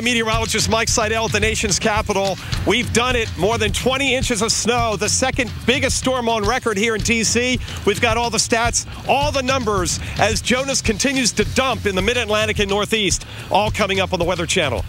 I'm meteorologist Mike Seidel at the nation's capital. We've done it. More than 20 inches of snow, the second biggest storm on record here in D.C. We've got all the stats, all the numbers as Jonas continues to dump in the mid-Atlantic and Northeast, all coming up on the Weather Channel.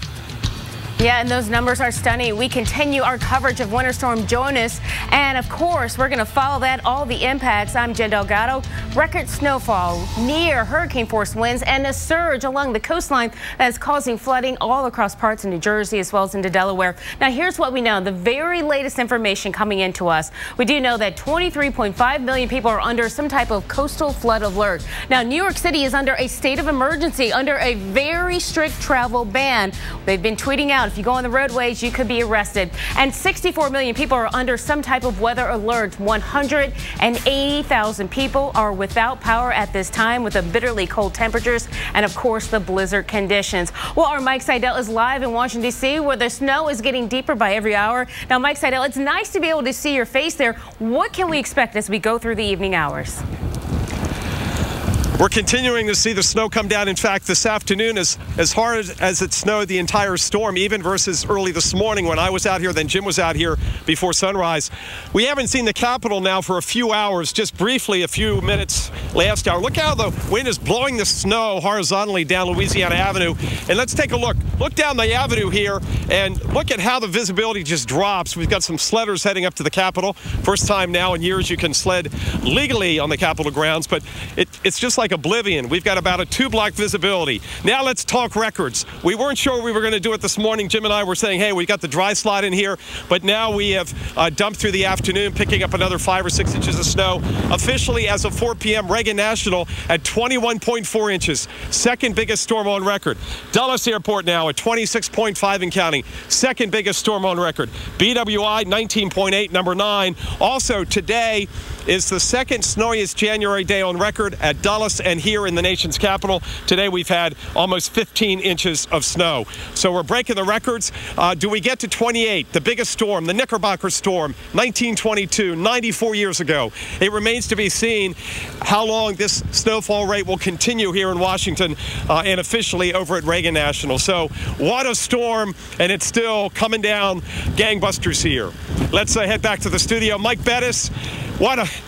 Yeah, and those numbers are stunning. We continue our coverage of Winter Storm Jonas, and of course, we're going to follow that, all the impacts. I'm Jen Delgado. Record snowfall, near hurricane force winds, and a surge along the coastline that's causing flooding all across parts of New Jersey as well as into Delaware. Now, here's what we know. The very latest information coming into us. We do know that 23.5 million people are under some type of coastal flood alert. Now, New York City is under a state of emergency, under a very strict travel ban. They've been tweeting out, if you go on the roadways, you could be arrested. And 64 million people are under some type of weather alert. 180,000 people are without power at this time with the bitterly cold temperatures and, of course, the blizzard conditions. Well, our Mike Seidel is live in Washington, D.C., where the snow is getting deeper by every hour. Now, Mike Seidel, it's nice to be able to see your face there. What can we expect as we go through the evening hours? We're continuing to see the snow come down. In fact, this afternoon, as hard as it snowed the entire storm, even versus early this morning when I was out here, then Jim was out here before sunrise. We haven't seen the Capitol now for a few hours, just briefly a few minutes last hour. Look how the wind is blowing the snow horizontally down Louisiana Avenue. And let's take a look. Look down the avenue here and look at how the visibility just drops. We've got some sledders heading up to the Capitol. First time now in years you can sled legally on the Capitol grounds, but it's just like oblivion. We've got about a 2-block visibility. Now let's talk records. We weren't sure we were going to do it this morning. Jim and I were saying, hey, we got the dry slot in here, but now we have dumped through the afternoon, picking up another 5 or 6 inches of snow. Officially, as of 4 p.m., Reagan National at 21.4 inches. Second biggest storm on record. Dulles Airport now at 26.5 and counting. Second biggest storm on record. BWI 19.8, number 9. Also today is the second snowiest January day on record at Dulles and here in the nation's capital. Today we've had almost 15 inches of snow. So we're breaking the records. Do we get to 28, the biggest storm, the Knickerbocker storm, 1922, 94 years ago? It remains to be seen how long this snowfall rate will continue here in Washington and officially over at Reagan National. So what a storm, and it's still coming down gangbusters here. Let's head back to the studio. Mike Bettis,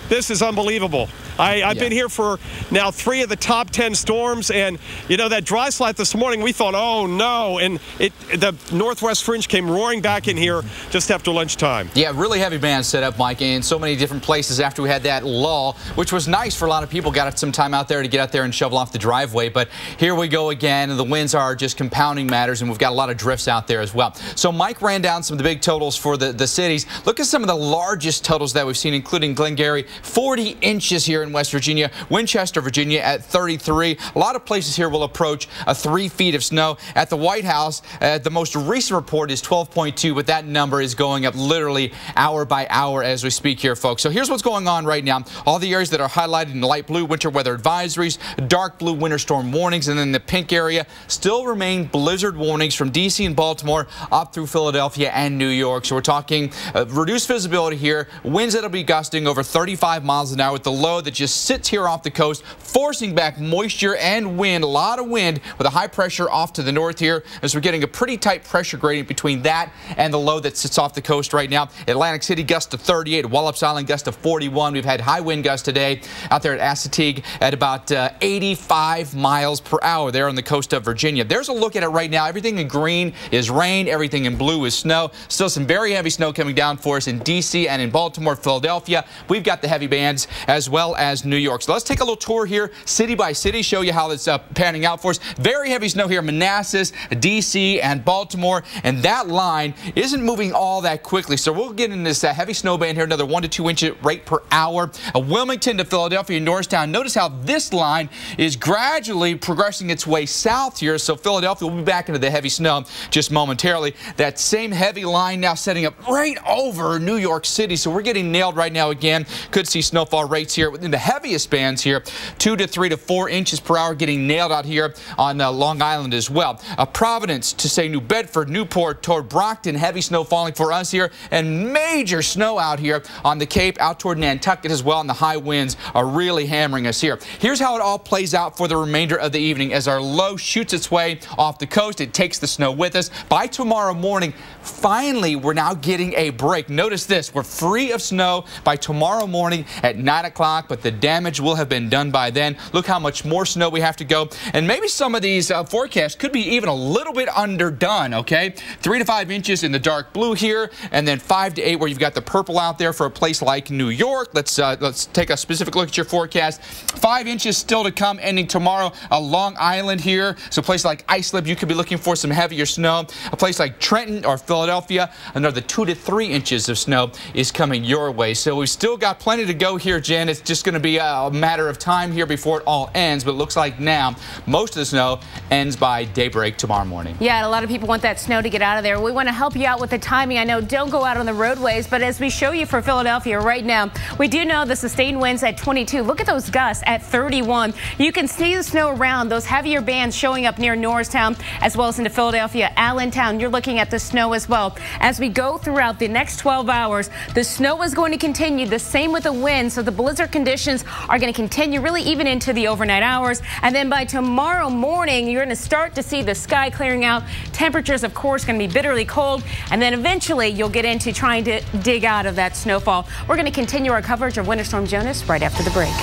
this is unbelievable. I've been here for now 3 of the top 10 storms, and you know that dry slot this morning, we thought, oh no, and the northwest fringe came roaring back in here just after lunchtime. Yeah, really heavy band set up, Mike, in so many different places after we had that lull, which was nice for a lot of people. Got some time out there to get out there and shovel off the driveway, but here we go again, and the winds are just compounding matters, and we've got a lot of drifts out there as well. So Mike ran down some of the big totals for the cities. Look at some of the largest totals that we've seen, including Glengarry, 40 inches here in West Virginia, Winchester, Virginia at 33. A lot of places here will approach 3 feet of snow. At the White House, the most recent report is 12.2, but that number is going up literally hour by hour as we speak here, folks. So here's what's going on right now. All the areas that are highlighted in light blue, winter weather advisories, dark blue, winter storm warnings, and then the pink area still remain blizzard warnings from D.C. and Baltimore up through Philadelphia and New York. So we're talking reduced visibility here, winds that'll be gusting over 35 miles an hour with the low that just sits here off the coast, forcing back moisture and wind, a lot of wind with a high pressure off to the north here, as we're getting a pretty tight pressure gradient between that and the low that sits off the coast right now. Atlantic City gust to 38, Wallops Island gust to 41. We've had high wind gusts today out there at Assateague at about 85 miles per hour there on the coast of Virginia. There's a look at it right now. Everything in green is rain, everything in blue is snow. Still some very heavy snow coming down for us in D.C. and in Baltimore, Philadelphia. We've got the heavy bands as well as New York. So let's take a little tour here, city by city, show you how it's panning out for us. Very heavy snow here in Manassas, D.C., and Baltimore, and that line isn't moving all that quickly. So we'll get in this heavy snow band here, another 1 to 2 inch rate per hour. Wilmington to Philadelphia, Norristown. Notice how this line is gradually progressing its way south here. So Philadelphia will be back into the heavy snow just momentarily. That same heavy line now setting up right over New York City. So we're getting nailed right now again. Could see snowfall rates here in the heaviest bands here, 2 to 3 to 4 inches per hour, getting nailed out here on Long Island as well. Providence to say New Bedford, Newport toward Brockton, heavy snow falling for us here, and major snow out here on the Cape, out toward Nantucket as well, and the high winds are really hammering us here. Here's how it all plays out for the remainder of the evening. As our low shoots its way off the coast, it takes the snow with us. By tomorrow morning, finally, we're now getting a break. Notice this, we're free of snow by tomorrow morning at 9 o'clock, but the damage will have been done by then. Look how much more snow we have to go, and maybe some of these forecasts could be even a little bit underdone, okay? 3 to 5 inches in the dark blue here, and then 5 to 8 where you've got the purple out there for a place like New York. Let's take a specific look at your forecast. 5 inches still to come, ending tomorrow. Long Island here, so a place like Islip, you could be looking for some heavier snow. A place like Trenton or Philadelphia, another 2 to 3 inches of snow is coming your way. So we've still got plenty to go here, Jen. It's just going to be a matter of time here before it all ends, but it looks like now most of the snow ends by daybreak tomorrow morning. Yeah, and a lot of people want that snow to get out of there. We want to help you out with the timing. I know don't go out on the roadways, but as we show you for Philadelphia right now, we do know the sustained winds at 22. Look at those gusts at 31. You can see the snow around, those heavier bands showing up near Norristown as well as into Philadelphia, Allentown. You're looking at the snow as well. As we go throughout the next 12 hours, the snow is going to continue. The same with the wind, so the blizzard conditions are going to continue really even into the overnight hours. And then by tomorrow morning, you're going to start to see the sky clearing out. Temperatures, of course, going to be bitterly cold. And then eventually you'll get into trying to dig out of that snowfall. We're going to continue our coverage of Winter Storm Jonas right after the break.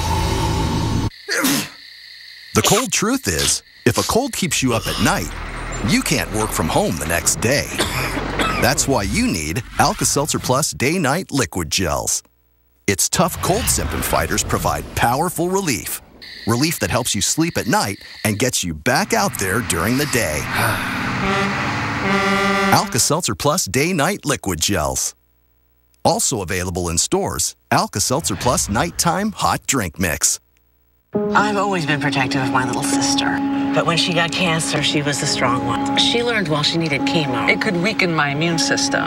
The cold truth is, if a cold keeps you up at night, you can't work from home the next day. That's why you need Alka-Seltzer Plus Day-Night Liquid Gels. Its tough cold symptom fighters provide powerful relief. Relief that helps you sleep at night and gets you back out there during the day. Alka-Seltzer Plus Day-Night Liquid Gels. Also available in stores, Alka-Seltzer Plus Nighttime Hot Drink Mix. I've always been protective of my little sister. But when she got cancer, she was the strong one. She learned while she needed chemo, it could weaken my immune system.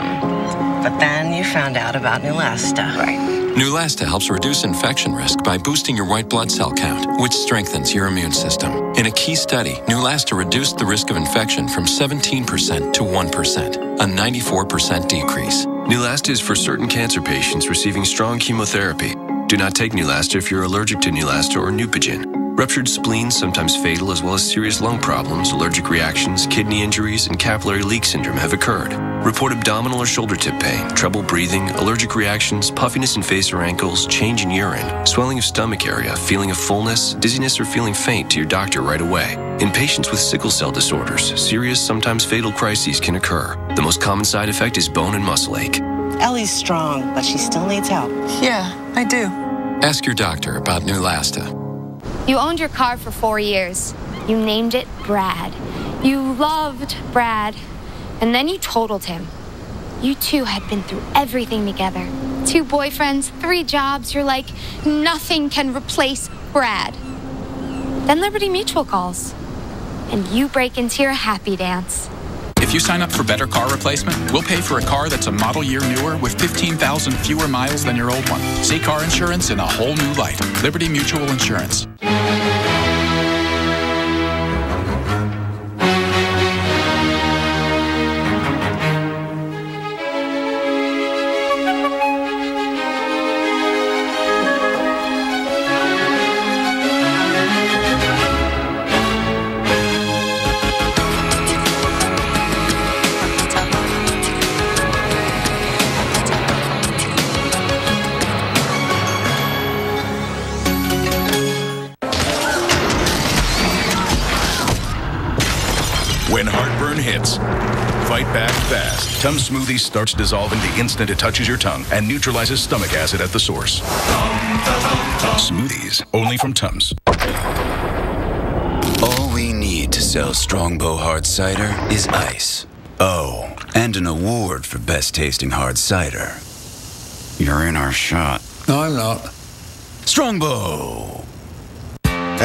But then you found out about Neulasta. Right. Neulasta helps reduce infection risk by boosting your white blood cell count, which strengthens your immune system. In a key study, Neulasta reduced the risk of infection from 17% to 1%, a 94% decrease. Neulasta is for certain cancer patients receiving strong chemotherapy. Do not take Neulasta if you're allergic to Neulasta or Neupogen. Ruptured spleens, sometimes fatal, as well as serious lung problems, allergic reactions, kidney injuries, and capillary leak syndrome have occurred. Report abdominal or shoulder tip pain, trouble breathing, allergic reactions, puffiness in face or ankles, change in urine, swelling of stomach area, feeling of fullness, dizziness, or feeling faint to your doctor right away. In patients with sickle cell disorders, serious, sometimes fatal crises can occur. The most common side effect is bone and muscle ache. Ellie's strong, but she still needs help. Yeah, I do. Ask your doctor about Neulasta. You owned your car for 4 years. You named it Brad. You loved Brad. And then you totaled him. You two had been through everything together. 2 boyfriends, 3 jobs. You're like, nothing can replace Brad. Then Liberty Mutual calls. And you break into your happy dance. If you sign up for Better Car Replacement, we'll pay for a car that's a model year newer with 15,000 fewer miles than your old one. See car insurance in a whole new light. Liberty Mutual Insurance. When heartburn hits, fight back fast. Tums Smoothie starts dissolving the instant it touches your tongue and neutralizes stomach acid at the source. Smoothies, only from Tums. All we need to sell Strongbow Hard Cider is ice. Oh, and an award for best tasting hard cider. You're in our shot. No, I'm not. Strongbow.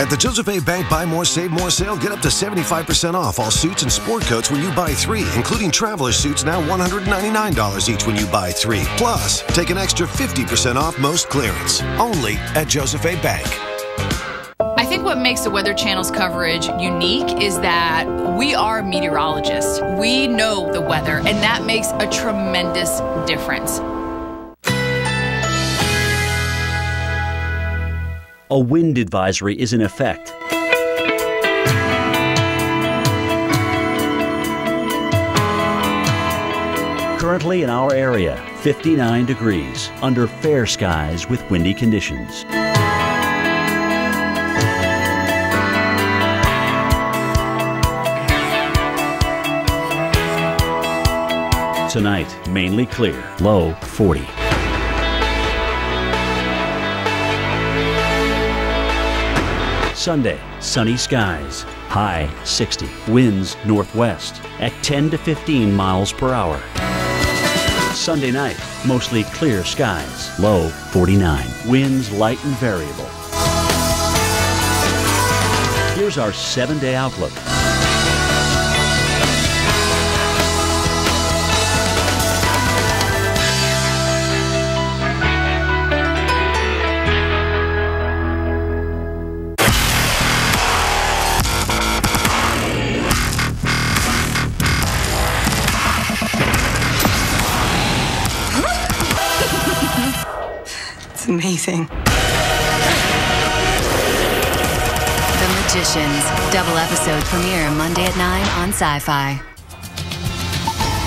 At the Joseph A. Bank Buy More, Save More sale, get up to 75% off all suits and sport coats when you buy 3, including traveler suits now $199 each when you buy 3. Plus, take an extra 50% off most clearance. Only at Joseph A. Bank. I think what makes the Weather Channel's coverage unique is that we are meteorologists. We know the weather, and that makes a tremendous difference. A wind advisory is in effect. Currently in our area, 59 degrees under fair skies with windy conditions. Tonight, mainly clear, low 40. Sunday, sunny skies, high 60. Winds northwest at 10 to 15 miles per hour. Sunday night, mostly clear skies, low 49. Winds light and variable. Here's our 7-day outlook. Amazing. The Magicians, double episode premiere Monday at 9 on Sci-Fi.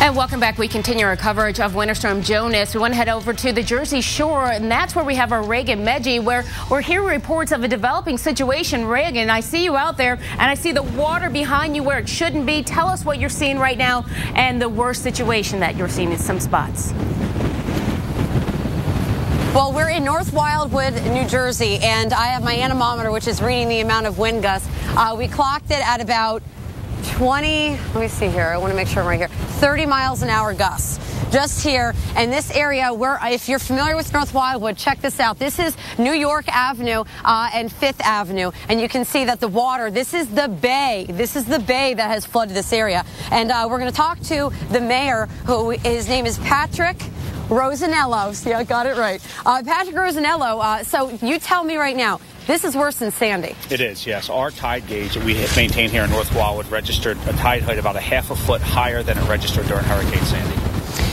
And welcome back. We continue our coverage of Winter Storm Jonas. We want to head over to the Jersey Shore, and that's where we have our Reagan Medji, where we're hearing reports of a developing situation. Reagan, I see you out there, and I see the water behind you where it shouldn't be. Tell us what you're seeing right now and the worst situation that you're seeing in some spots. Well, we're in North Wildwood, New Jersey, and I have my anemometer, which is reading the amount of wind gusts. We clocked it at about 20, let me see here, I want to make sure I'm right here, 30 miles an hour gusts. Just here in this area where, if you're familiar with North Wildwood, check this out. This is New York Avenue and 5th Avenue, and you can see that the water, this is the bay. This is the bay that has flooded this area. And we're going to talk to the mayor, who his name is Patrick Rosanello. See, I got it right. Patrick Rosanello, so you tell me right now, this is worse than Sandy. It is, yes. Our tide gauge that we maintain here in North Wildwood registered a tide height about a half a foot higher than it registered during Hurricane Sandy.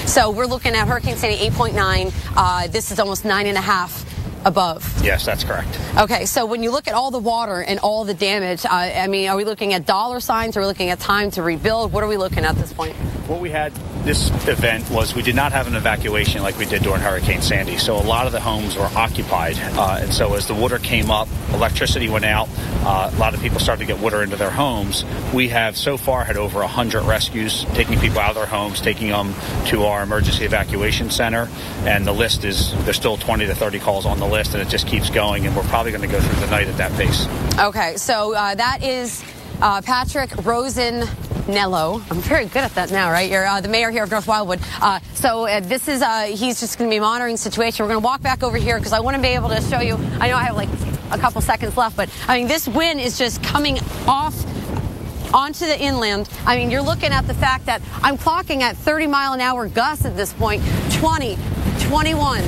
So we're looking at Hurricane Sandy 8.9. This is almost 9.5 above. Yes, that's correct. Okay, so when you look at all the water and all the damage, I mean, are we looking at dollar signs? Are we looking at time to rebuild? What are we looking at this point? What we had this event was we did not have an evacuation like we did during Hurricane Sandy. So a lot of the homes were occupied. And so as the water came up, electricity went out. A lot of people started to get water into their homes. We have so far had over 100 rescues, taking people out of their homes, taking them to our emergency evacuation center. And the list is, there's still 20 to 30 calls on the list, and it just keeps going. And we're probably going to go through the night at that pace. Okay, so that is Patrick Rosanello. I'm very good at that now, right? You're the mayor here of North Wildwood. So this is, he's just going to be monitoring the situation. We're going to walk back over here because I want to be able to show you. I know I have like a couple seconds left, but I mean, this wind is just coming off onto the inland. I mean, you're looking at the fact that I'm clocking at 30 mile an hour gusts at this point, 20, 21,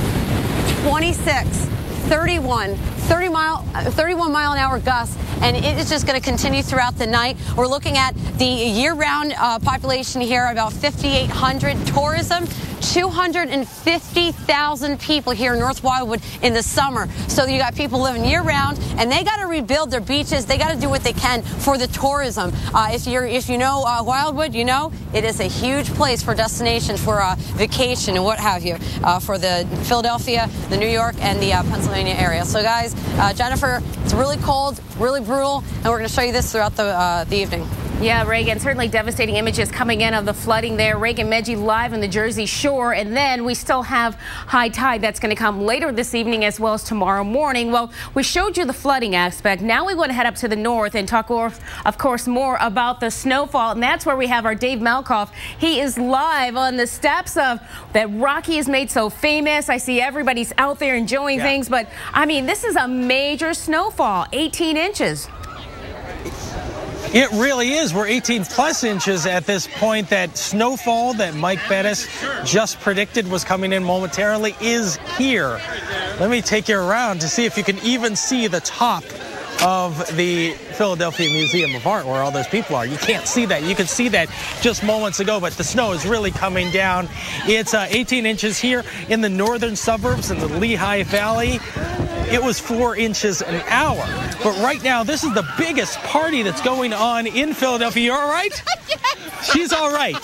26, 31, 31 mile an hour gusts, and it is just going to continue throughout the night. We're looking at the year-round population here, about 5,800. Tourism, 250,000 people here in North Wildwood in the summer. So you got people living year-round, and they got to rebuild their beaches. They got to do what they can for the tourism. If you know Wildwood, you know it is a huge place for destination for vacation and what have you for the Philadelphia, the New York, and the Pennsylvania area. So guys, Jennifer, it's really cold, really brutal, and we're going to show you this throughout the evening. Yeah, Reagan, certainly devastating images coming in of the flooding there. Reagan Medji live on the Jersey Shore. And then we still have high tide that's going to come later this evening as well as tomorrow morning. Well, we showed you the flooding aspect. Now we want to head up to the north and talk, of course, more about the snowfall. And that's where we have our Dave Malkoff. He is live on the steps of that Rocky is made so famous. I see everybody's out there enjoying things. But, I mean, this is a major snowfall, 18 inches. It really is. We're 18+ inches at this point. That snowfall that Mike Bettis just predicted was coming in momentarily is here. Let me take you around to see if you can even see the top of the Philadelphia Museum of Art where all those people are. You can't see that. You could see that just moments ago, but the snow is really coming down. It's 18 inches here in the northern suburbs in the Lehigh Valley. It was 4 inches an hour. But right now, this is the biggest party that's going on in Philadelphia. You all right? She's all right.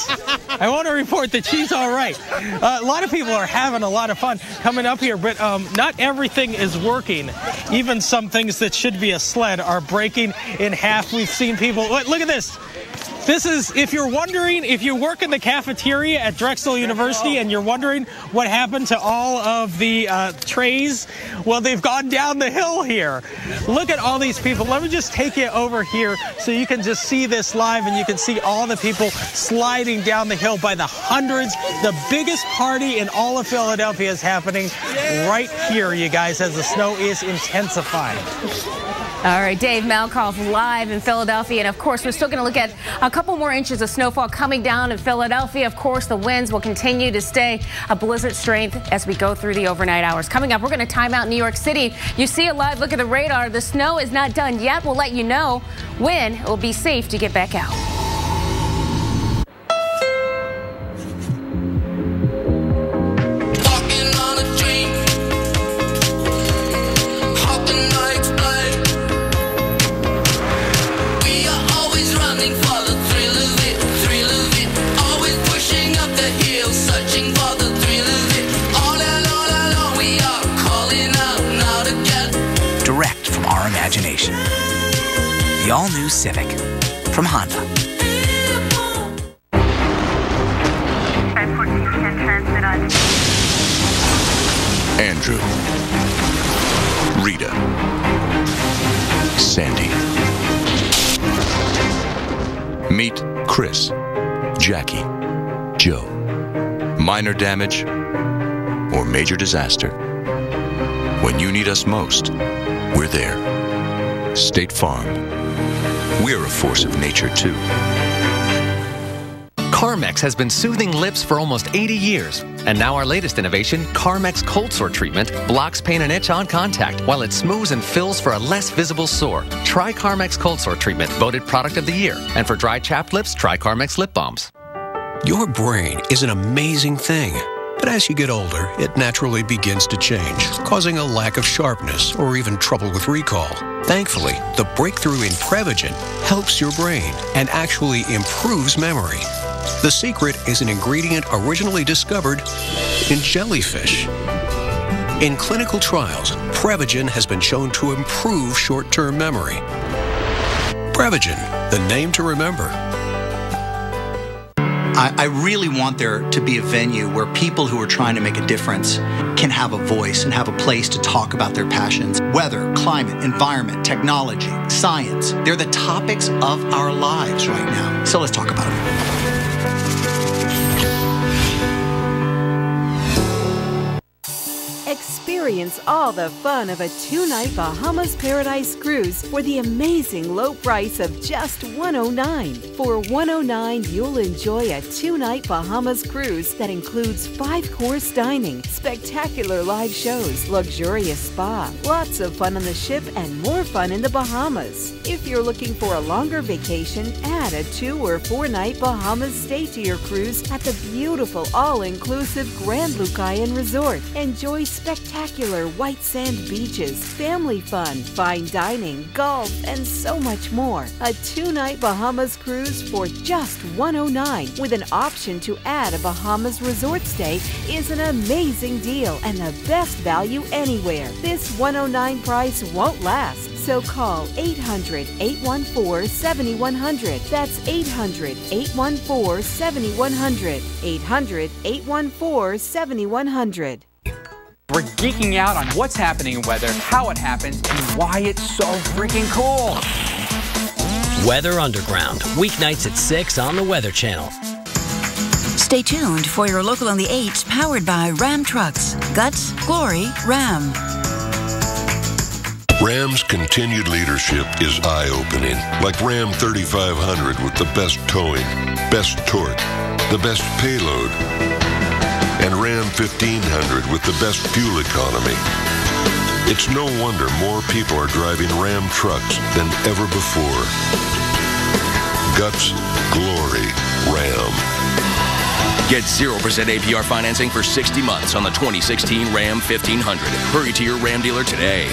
I want to report that she's all right. A lot of people are having a lot of fun coming up here, but not everything is working. Even some things that should be a sled are breaking in half. We've seen people. Look at this. This is, if you're wondering, if you work in the cafeteria at Drexel University and you're wondering what happened to all of the trays, well, they've gone down the hill here. Look at all these people. Let me just take you over here so you can just see this live and you can see all the people sliding down the hill by the hundreds. The biggest party in all of Philadelphia is happening right here, you guys, as the snow is intensifying. All right, Dave Malkoff live in Philadelphia. And, of course, we're still going to look at a couple more inches of snowfall coming down in Philadelphia. Of course, the winds will continue to stay a blizzard strength as we go through the overnight hours. Coming up, we're going to time out New York City. You see a live look at the radar. The snow is not done yet. We'll let you know when it will be safe to get back out. Imagination. The all-new Civic from Honda. Andrew, Rita, Sandy. Meet Chris, Jackie, Joe. Minor damage or major disaster. When you need us most, we're there. State Farm. We're a force of nature, too. Carmex has been soothing lips for almost 80 years. And now our latest innovation, Carmex Cold Sore Treatment, blocks pain and itch on contact while it smooths and fills for a less visible sore. Try Carmex Cold Sore Treatment, voted Product of the Year. And for dry, chapped lips, try Carmex Lip Balms. Your brain is an amazing thing. But as you get older, it naturally begins to change, causing a lack of sharpness or even trouble with recall. Thankfully, the breakthrough in Prevagen helps your brain and actually improves memory. The secret is an ingredient originally discovered in jellyfish. In clinical trials, Prevagen has been shown to improve short-term memory. Prevagen, the name to remember. I really want there to be a venue where people who are trying to make a difference can have a voice and have a place to talk about their passions. Weather, climate, environment, technology, science. They're the topics of our lives right now. So let's talk about them. Experience all the fun of a 2-night Bahamas Paradise cruise for the amazing low price of just $109. For $109, you'll enjoy a 2-night Bahamas cruise that includes 5-course dining, spectacular live shows, luxurious spa, lots of fun on the ship, and more fun in the Bahamas. If you're looking for a longer vacation, add a 2- or 4-night Bahamas stay to your cruise at the beautiful all-inclusive Grand Lucayan Resort. Enjoy spectacular white sand beaches, family fun, fine dining, golf, and so much more. A 2-night Bahamas cruise for just $109 with an option to add a Bahamas resort stay is an amazing deal and the best value anywhere. This $109 price won't last, So call 800-814-7100. That's 800-814-7100. 800-814-7100. We're geeking out on what's happening in weather, how it happens, and why it's so freaking cool. Weather Underground, weeknights at 6 on the Weather Channel. Stay tuned for your local on the 8s powered by Ram Trucks. Guts, glory, Ram. Ram's continued leadership is eye-opening, like Ram 3500 with the best towing, best torque, the best payload, and Ram 1500 with the best fuel economy. It's no wonder more people are driving Ram trucks than ever before. Guts, glory, Ram. Get 0% APR financing for 60 months on the 2016 Ram 1500. Hurry to your Ram dealer today.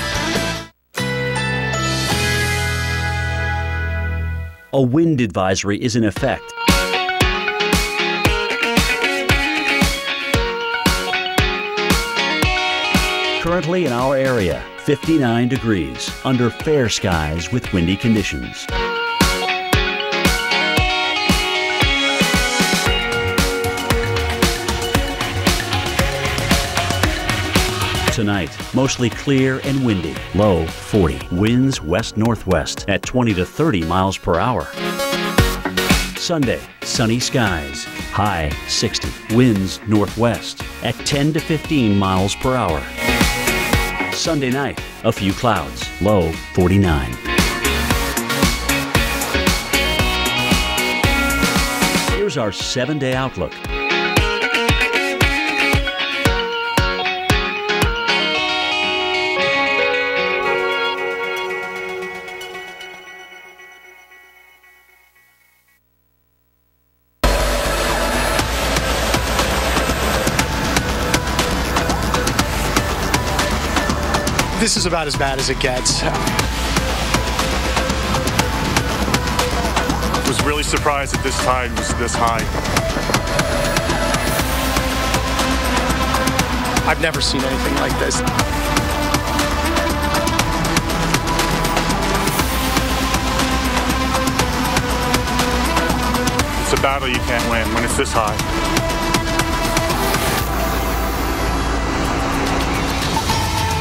A wind advisory is in effect. Currently in our area, 59 degrees under fair skies with windy conditions. Tonight, mostly clear and windy, low 40. Winds west-northwest at 20 to 30 miles per hour. Sunday, sunny skies, high 60. Winds northwest at 10 to 15 miles per hour. Sunday night, a few clouds, low 49. Here's our 7-day outlook. This is about as bad as it gets. I was really surprised that this tide was this high. I've never seen anything like this. It's a battle you can't win when it's this high.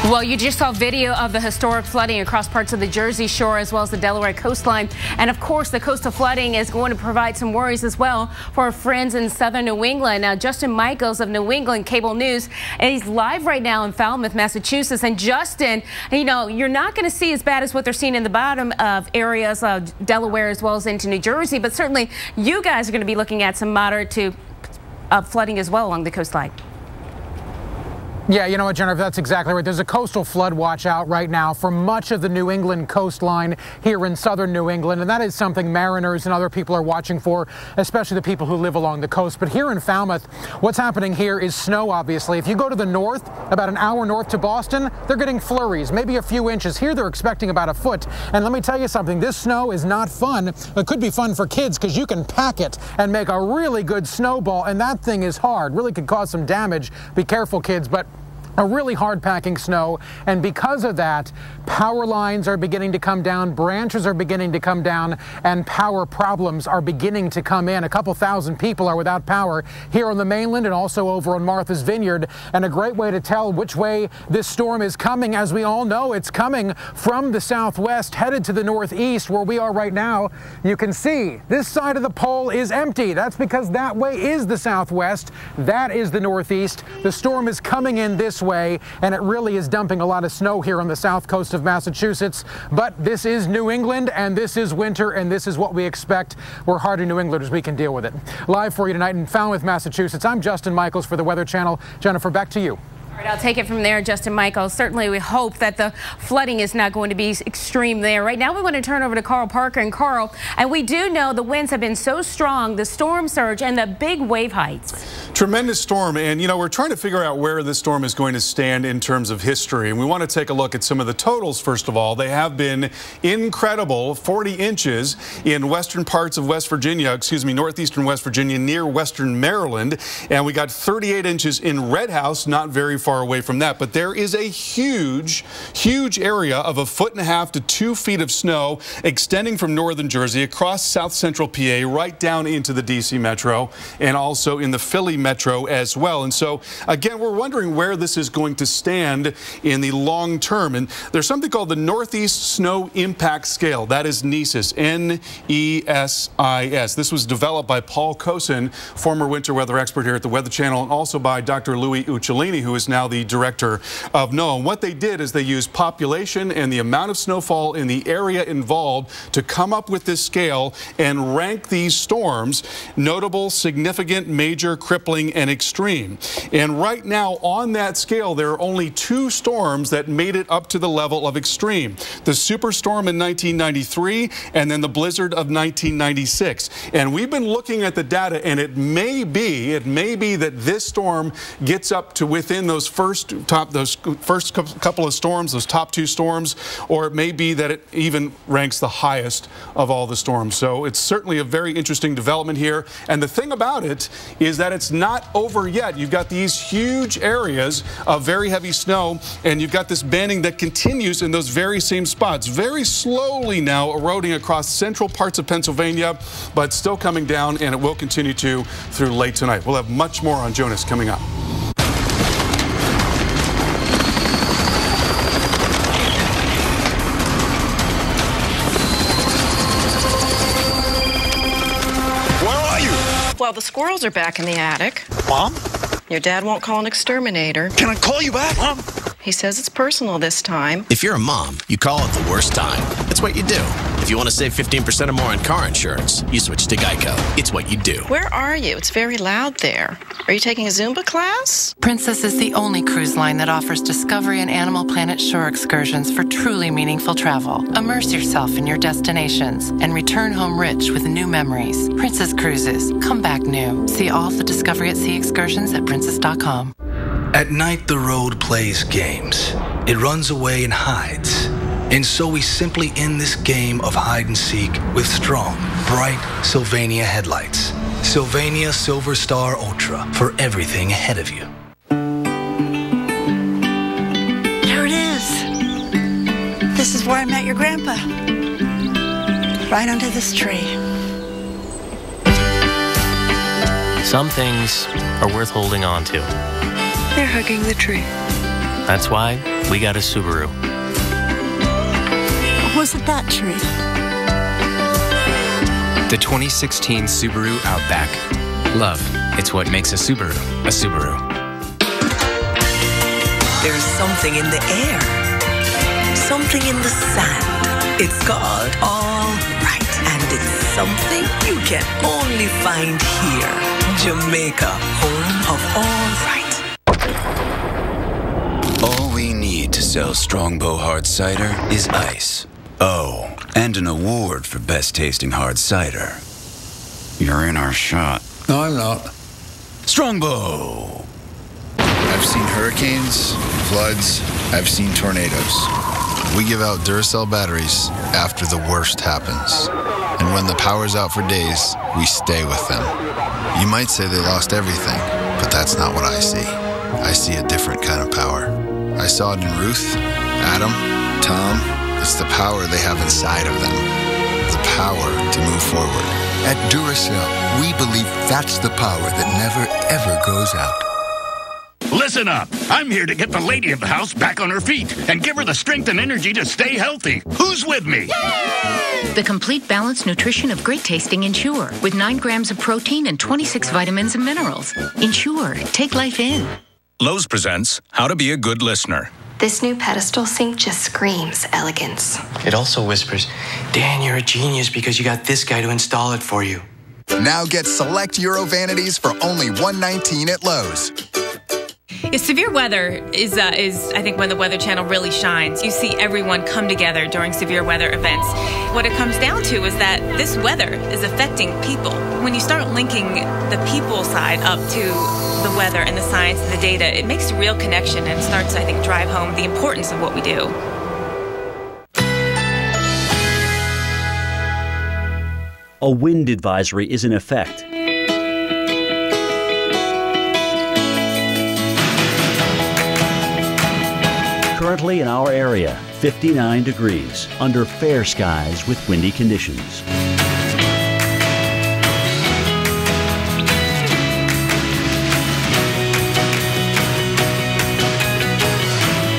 Well, you just saw video of the historic flooding across parts of the Jersey Shore as well as the Delaware coastline. And of course, the coastal flooding is going to provide some worries as well for our friends in southern New England. Now, Justin Michaels of New England Cable News, and he's live right now in Falmouth, Massachusetts. And Justin, you know, you're not going to see as bad as what they're seeing in the bottom of areas of Delaware as well as into New Jersey. But certainly you guys are going to be looking at some moderate to flooding as well along the coastline. Yeah, you know what, Jennifer, that's exactly right. There's a coastal flood watch out right now for much of the New England coastline here in southern New England, and that is something mariners and other people are watching for, especially the people who live along the coast. But here in Falmouth, what's happening here is snow, obviously. If you go to the north, about an hour north to Boston, they're getting flurries, maybe a few inches. Here they're expecting about a foot. And let me tell you something, this snow is not fun. It could be fun for kids because you can pack it and make a really good snowball, and that thing is hard. Really could cause some damage. Be careful, kids, but a really hard packing snow, and because of that, power lines are beginning to come down, branches are beginning to come down, and power problems are beginning to come in. A couple thousand people are without power here on the mainland and also over on Martha's Vineyard. And a great way to tell which way this storm is coming, as we all know, it's coming from the southwest, headed to the northeast, where we are right now. You can see this side of the pole is empty. That's because that way is the southwest, that is the northeast. The storm is coming in this way, and it really is dumping a lot of snow here on the south coast of Massachusetts. But this is New England, and this is winter, and this is what we expect. We're hardy New Englanders. We can deal with it. Live for you tonight in Falmouth, Massachusetts, I'm Justin Michaels for the Weather Channel. Jennifer, back to you. All right, I'll take it from there, Justin Michaels. Certainly, we hope that the flooding is not going to be extreme there. Right now, we want to turn over to Carl Parker. And Carl, and we do know the winds have been so strong, the storm surge, and the big wave heights. Tremendous storm, and you know, we're trying to figure out where this storm is going to stand in terms of history, and we want to take a look at some of the totals. First of all, they have been incredible. 40 inches in western parts of West Virginia, northeastern West Virginia, near western Maryland, and we got 38 inches in Red House, not very far away from that. But there is a huge area of 1.5 to 2 feet of snow extending from northern Jersey across south central PA right down into the DC metro and also in the Philly metro as well. And so again, we're wondering where this is going to stand in the long term. And there's something called the Northeast Snow Impact Scale. That is NESIS, N-E-S-I-S. This was developed by Paul Cosin, former winter weather expert here at the Weather Channel, and also by Dr. Louis Uccellini, who is now the director of NOAA. And what they did is they used population and the amount of snowfall in the area involved to come up with this scale and rank these storms: notable, significant, major, crippling, and extreme. And right now on that scale, there are only 2 storms that made it up to the level of extreme: the superstorm in 1993 and then the blizzard of 1996. And we've been looking at the data, and it may be that this storm gets up to within those first couple of storms, those top 2 storms, or it may be that it even ranks the highest of all the storms. So it's certainly a very interesting development here. And the thing about it is that it's not over yet. You've got these huge areas of very heavy snow, and you've got this banding that continues in those very same spots, very slowly now eroding across central parts of Pennsylvania, but still coming down, and it will continue to through late tonight. We'll have much more on Jonas coming up. Well, the squirrels are back in the attic. Mom? Your dad won't call an exterminator. Can I call you back, Mom? He says it's personal this time. If you're a mom, you call it the worst time. That's what you do. If you want to save 15% or more on car insurance, you switch to Geico. It's what you do. Where are you? It's very loud there. Are you taking a Zumba class? Princess is the only cruise line that offers Discovery and Animal Planet shore excursions for truly meaningful travel. Immerse yourself in your destinations and return home rich with new memories. Princess Cruises. Come back new. See all of the Discovery at Sea excursions at princess.com. At night, the road plays games. It runs away and hides. And so we simply end this game of hide and seek with strong, bright Sylvania headlights. Sylvania Silver Star Ultra for everything ahead of you. There it is. This is where I met your grandpa. Right under this tree. Some things are worth holding on to. They're hugging the tree. That's why we got a Subaru. Was it that tree? The 2016 Subaru Outback. Love, it's what makes a Subaru a Subaru. There's something in the air, something in the sand. It's called All Right, and it's something you can only find here. Jamaica, home of All Right. All we need to sell Strongbow Hard Cider is ice. Oh, and an award for best tasting hard cider. You're in our shot. No, I'm not. Strongbow! I've seen hurricanes, floods, I've seen tornadoes. We give out Duracell batteries after the worst happens. And when the power's out for days, we stay with them. You might say they lost everything, but that's not what I see. I see a different kind of power. I saw it in Ruth, Adam, Tom. It's the power they have inside of them. The power to move forward. At Duracell, we believe that's the power that never, ever goes out. Listen up. I'm here to get the lady of the house back on her feet and give her the strength and energy to stay healthy. Who's with me? Yay! The complete balanced nutrition of great tasting Ensure with 9 grams of protein and 26 vitamins and minerals. Ensure. Take life in. Lowe's presents How to Be a Good Listener. This new pedestal sink just screams elegance. It also whispers, Dan, you're a genius because you got this guy to install it for you. Now get select Euro vanities for only $119 at Lowe's. Severe weather is I think, when the Weather Channel really shines. You see everyone come together during severe weather events. What it comes down to is that this weather is affecting people. When you start linking the people side up to the weather and the science and the data, it makes a real connection and starts, I think, drive home the importance of what we do. A wind advisory is in effect. Currently in our area, 59 degrees, under fair skies with windy conditions.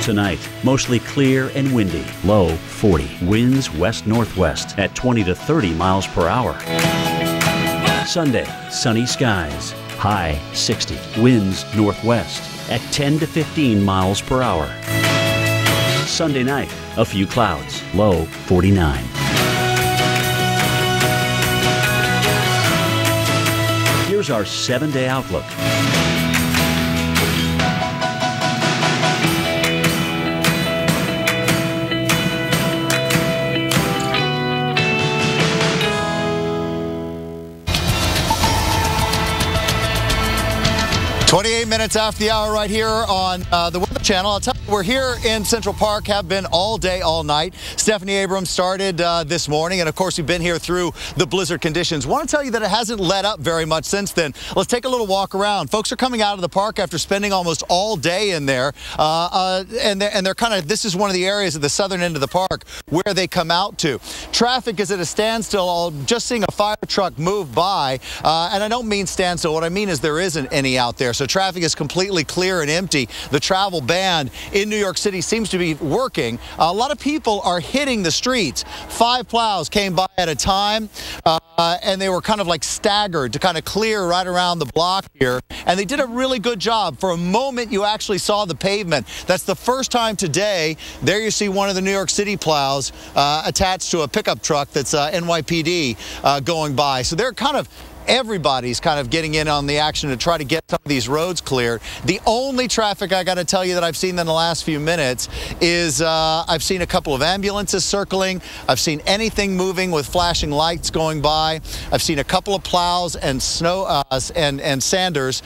Tonight, mostly clear and windy, low 40. Winds west-northwest at 20 to 30 miles per hour. Sunday, sunny skies, high 60. Winds northwest at 10 to 15 miles per hour. Sunday night, a few clouds, low 49. Here's our 7-day outlook. Minutes after the hour right here on the Weather Channel. I'll tell you, we're here in Central Park, have been all day, all night. Stephanie Abrams started this morning, and of course, we've been here through the blizzard conditions. Want to tell you that it hasn't let up very much since then. Let's take a little walk around. Folks are coming out of the park after spending almost all day in there, and they're kind of, this is one of the areas at the southern end of the park where they come out to. Traffic is at a standstill. Just seeing a fire truck move by, and I don't mean standstill. What I mean is there isn't any out there. So traffic is completely clear and empty. The travel ban in New York City seems to be working. A lot of people are hitting the streets. 5 plows came by at a time, and they were kind of like staggered to kind of clear right around the block here. And they did a really good job. For a moment, you actually saw the pavement. That's the first time today. There you see one of the New York City plows attached to a pickup truck that's NYPD going by. So they're kind of, everybody's kind of getting in on the action to try to get some of these roads cleared. The only traffic I got to tell you that I've seen in the last few minutes is I've seen a couple of ambulances circling. I've seen anything moving with flashing lights going by. I've seen a couple of plows and snow and sanders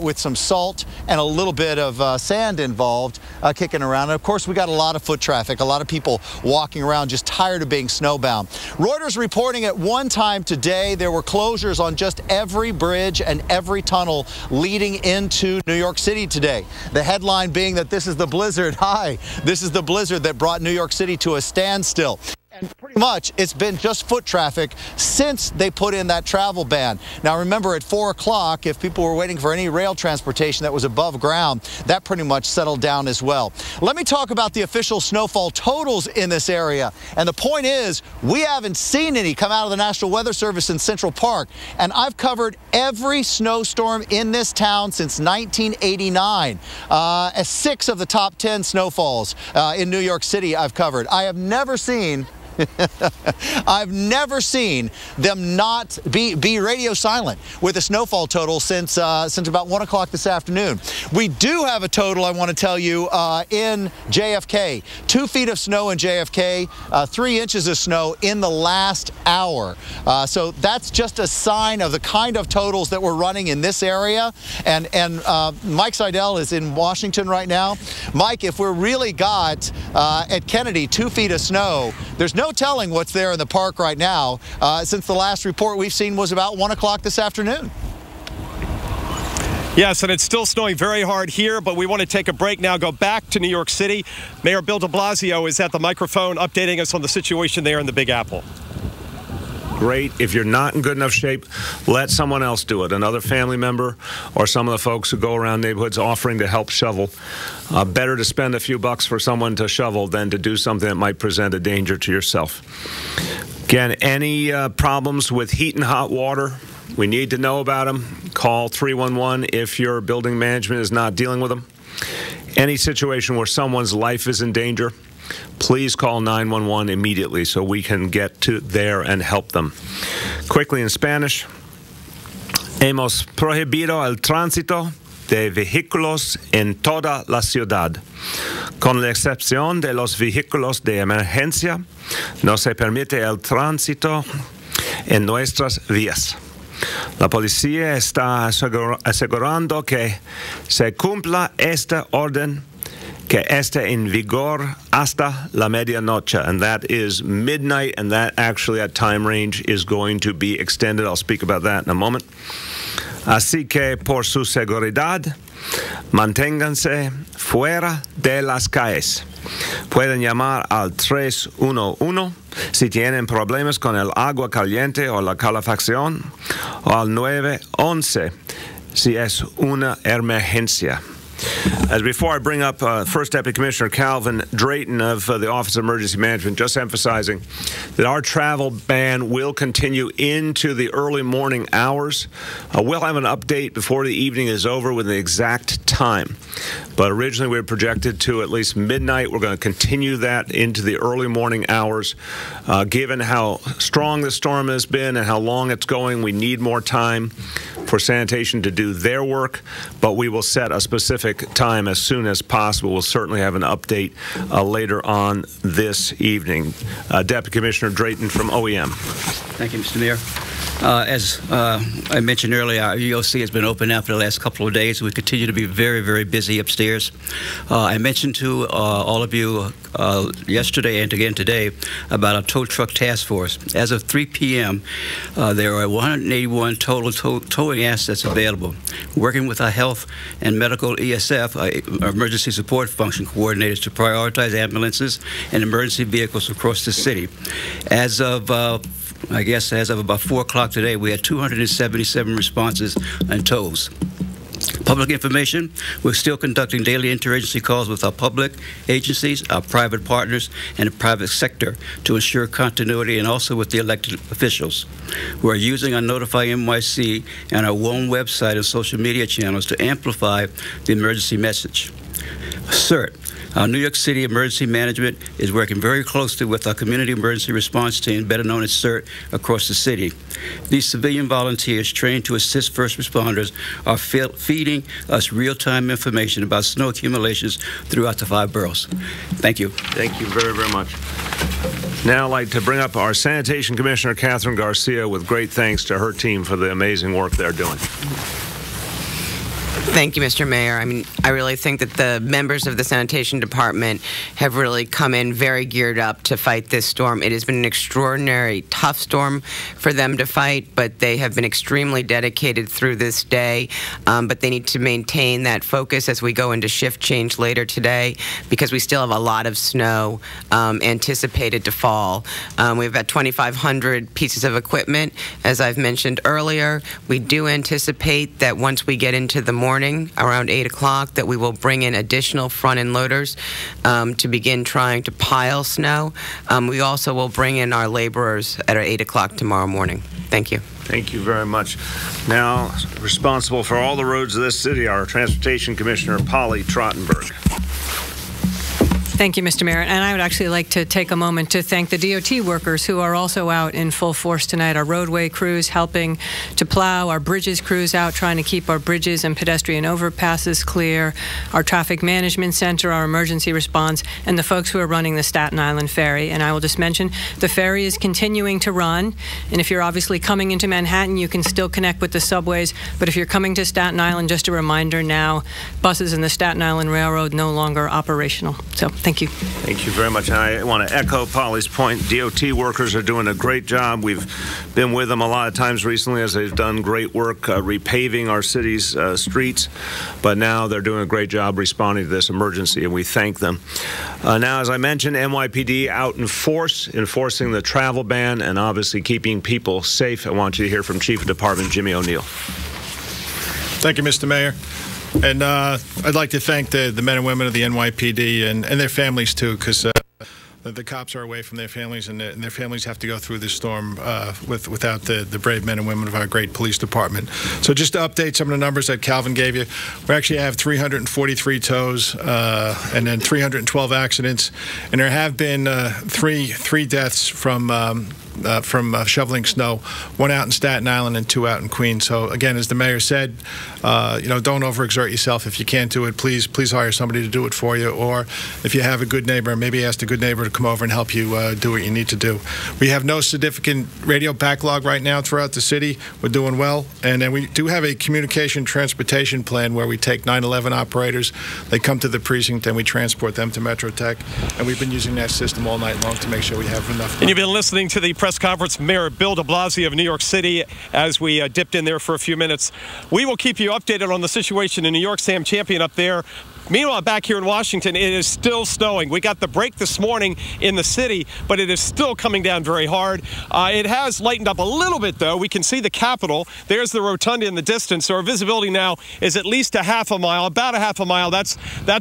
with some salt and a little bit of sand involved kicking around. And of course, we got a lot of foot traffic, a lot of people walking around just tired of being snowbound. Reuters reporting at one time today there were closures on just every bridge and every tunnel leading into New York City today. The headline being that this is the blizzard. Hi, this is the blizzard that brought New York City to a standstill. And pretty much it's been just foot traffic since they put in that travel ban. Now remember, at 4 o'clock, if people were waiting for any rail transportation that was above ground, that pretty much settled down as well. Let me talk about the official snowfall totals in this area. And the point is, we haven't seen any come out of the National Weather Service in Central Park. And I've covered every snowstorm in this town since 1989. 6 of the top 10 snowfalls in New York City I've covered. I have never seen I've never seen them not be radio silent with a snowfall total since about 1 o'clock this afternoon. We do have a total, I want to tell you, in JFK. 2 feet of snow in JFK, 3 inches of snow in the last hour. So that's just a sign of the kind of totals that we're running in this area. And Mike Seidel is in Washington right now. Mike, if we're really got at Kennedy 2 feet of snow, there's no telling what's there in the park right now, since the last report we've seen was about 1 o'clock this afternoon. Yes, and it's still snowing very hard here, but we want to take a break now, go back to New York City. Mayor Bill de Blasio is at the microphone updating us on the situation there in the Big Apple. Great. If you're not in good enough shape, let someone else do it. Another family member or some of the folks who go around neighborhoods offering to help shovel. Better to spend a few bucks for someone to shovel than to do something that might present a danger to yourself. Again, any problems with heat and hot water, we need to know about them. Call 311 if your building management is not dealing with them. Any situation where someone's life is in danger, please call 911 immediately so we can get to there and help them. Quickly in Spanish, hemos prohibido el tránsito de vehículos en toda la ciudad. Con la excepción de los vehículos de emergencia, no se permite el tránsito en nuestras vías. La policía está asegurando que se cumpla esta orden, que esté en vigor hasta la medianoche, and that is midnight, and that actually, that time range is going to be extended. I'll speak about that in a moment. Así que, por su seguridad, manténganse fuera de las calles. Pueden llamar al 311 si tienen problemas con el agua caliente o la calefacción, o al 911 si es una emergencia. As before I bring up First Deputy Commissioner Calvin Drayton of the Office of Emergency Management, just emphasizing that our travel ban will continue into the early morning hours. We'll have an update before the evening is over with the exact time. But originally we were projected to at least midnight. We're going to continue that into the early morning hours. Given how strong the storm has been and how long it's going, we need more time for sanitation to do their work, but we will set a specific time as soon as possible. We'll certainly have an update later on this evening. Deputy Commissioner Drayton from OEM. Thank you, Mr. Mayor. As I mentioned earlier, our EOC has been open now for the last couple of days. We continue to be very, very busy upstairs. I mentioned to all of you yesterday and again today about our tow truck task force. As of 3 p.m., there are 181 total towing assets available. Working with our health and medical ESF, our emergency support function coordinators, to prioritize ambulances and emergency vehicles across the city. As of as of about 4 o'clock today, we had 277 responses and tows. Public information, we're still conducting daily interagency calls with our public agencies, our private partners, and the private sector to ensure continuity, and also with the elected officials. We're using our Notify NYC and our own website and social media channels to amplify the emergency message. CERT. Our New York City Emergency Management is working very closely with our Community Emergency Response Team, better known as CERT, across the city. These civilian volunteers trained to assist first responders are feeding us real-time information about snow accumulations throughout the 5 boroughs. Thank you. Thank you very, very much. Now I'd like to bring up our Sanitation Commissioner, Catherine Garcia, with great thanks to her team for the amazing work they're doing. Thank you, Mr. Mayor. I mean, I really think that the members of the Sanitation Department have really come in very geared up to fight this storm. It has been an extraordinary, tough storm for them to fight, but they have been extremely dedicated through this day. But they need to maintain that focus as we go into shift change later today, because we still have a lot of snow anticipated to fall. We have about 2,500 pieces of equipment, as I've mentioned earlier. We do anticipate that once we get into the morning, around 8 o'clock, that we will bring in additional front-end loaders to begin trying to pile snow. We also will bring in our laborers at 8 o'clock tomorrow morning. Thank you. Thank you very much. Now, responsible for all the roads of this city, our Transportation Commissioner, Polly Trottenberg. Thank you, Mr. Mayor. And I would actually like to take a moment to thank the DOT workers who are also out in full force tonight. Our roadway crews helping to plow, our bridges crews out trying to keep our bridges and pedestrian overpasses clear, our traffic management center, our emergency response, and the folks who are running the Staten Island Ferry. And I will just mention the ferry is continuing to run. And if you're obviously coming into Manhattan, you can still connect with the subways. But if you're coming to Staten Island, just a reminder now, buses in the Staten Island Railroad no longer operational. So thank you. Thank you very much. And I want to echo Polly's point. DOT workers are doing a great job. We've been with them a lot of times recently as they've done great work repaving our city's streets. But now they're doing a great job responding to this emergency, and we thank them. Now, as I mentioned, NYPD out in force, enforcing the travel ban and obviously keeping people safe. I want you to hear from Chief of Department Jimmy O'Neill. Thank you, Mr. Mayor. And I'd like to thank the men and women of the NYPD and their families, too, because the cops are away from their families, and their families have to go through this storm without the brave men and women of our great police department. So just to update some of the numbers that Calvin gave you, we actually have 343 tows and then 312 accidents, and there have been three deaths from shoveling snow, 1 out in Staten Island and 2 out in Queens. So again, as the mayor said, don't overexert yourself. If you can't do it, please hire somebody to do it for you. Or if you have a good neighbor, maybe ask a good neighbor to come over and help you do what you need to do. We have no significant radio backlog right now throughout the city. We're doing well. And then we do have a communication transportation plan where we take 911 operators. They come to the precinct and we transport them to Metro Tech. And we've been using that system all night long to make sure we have enough. And you've been listening to the press conference from Mayor Bill de Blasio of New York City as we dipped in there for a few minutes. We will keep you updated on the situation in New York. Sam Champion up there. Meanwhile, back here in Washington, it is still snowing. We got the break this morning in the city, but it is still coming down very hard. It has lightened up a little bit, though. We can see the Capitol. There's the rotunda in the distance. So our visibility now is at least a half a mile, about a half a mile. That's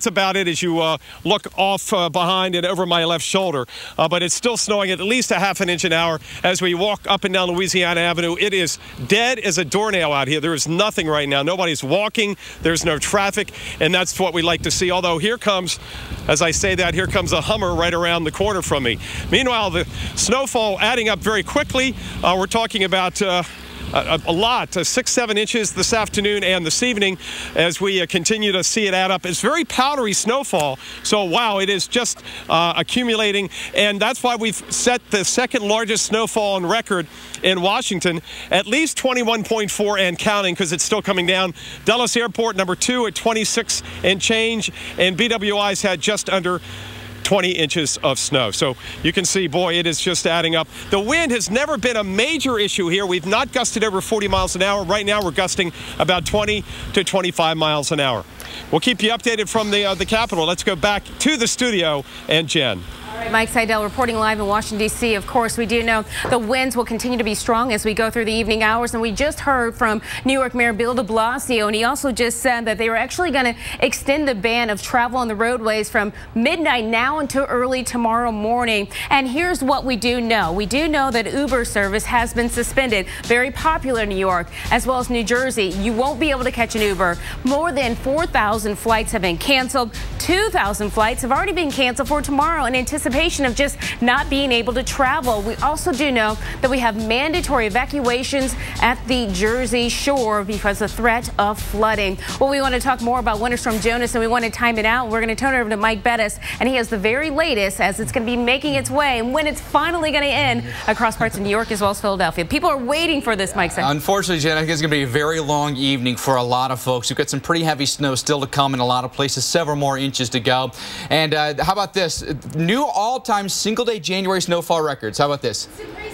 about it as you look off behind and over my left shoulder. But it's still snowing at least a half an inch an hour as we walk up and down Louisiana Avenue. It is dead as a doornail out here. There is nothing right now. Nobody's walking. There's no traffic, and that's what we like to see. Although here comes, as I say that, here comes a Hummer right around the corner from me. Meanwhile, the snowfall adding up very quickly. We're talking about a lot, 6-7 inches this afternoon and this evening as we continue to see it add up. It's very powdery snowfall, so wow, it is just accumulating, and that's why we've set the second largest snowfall on record in Washington, at least 21.4 and counting, because it's still coming down. Dulles Airport, number 2 at 26 and change, and BWI's had just under 20 inches of snow. So you can see, boy, it is just adding up. The wind has never been a major issue here. We've not gusted over 40 miles an hour. Right now, we're gusting about 20 to 25 miles an hour. We'll keep you updated from the Capitol. Let's go back to the studio and Jen. Mike Seidel reporting live in Washington, D.C. Of course, we do know the winds will continue to be strong as we go through the evening hours. And we just heard from New York Mayor Bill de Blasio, and he also just said that they were actually going to extend the ban of travel on the roadways from midnight now until early tomorrow morning. And here's what we do know. We do know that Uber service has been suspended. Very popular in New York as well as New Jersey. You won't be able to catch an Uber. More than 4,000 flights have been canceled. 2,000 flights have already been canceled for tomorrow in anticipation of just not being able to travel. We also do know that we have mandatory evacuations at the Jersey Shore because of threat of flooding. Well, we want to talk more about Winter Storm Jonas, and we want to time it out. We're going to turn it over to Mike Bettis, and he has the very latest as it's going to be making its way and when it's finally going to end across parts of New York as well as Philadelphia. People are waiting for this, Mike. Unfortunately, Jen, I think it's going to be a very long evening for a lot of folks. We've got some pretty heavy snow still to come in a lot of places, several more inches to go. And how about this? New all-time single-day January snowfall records. How about this?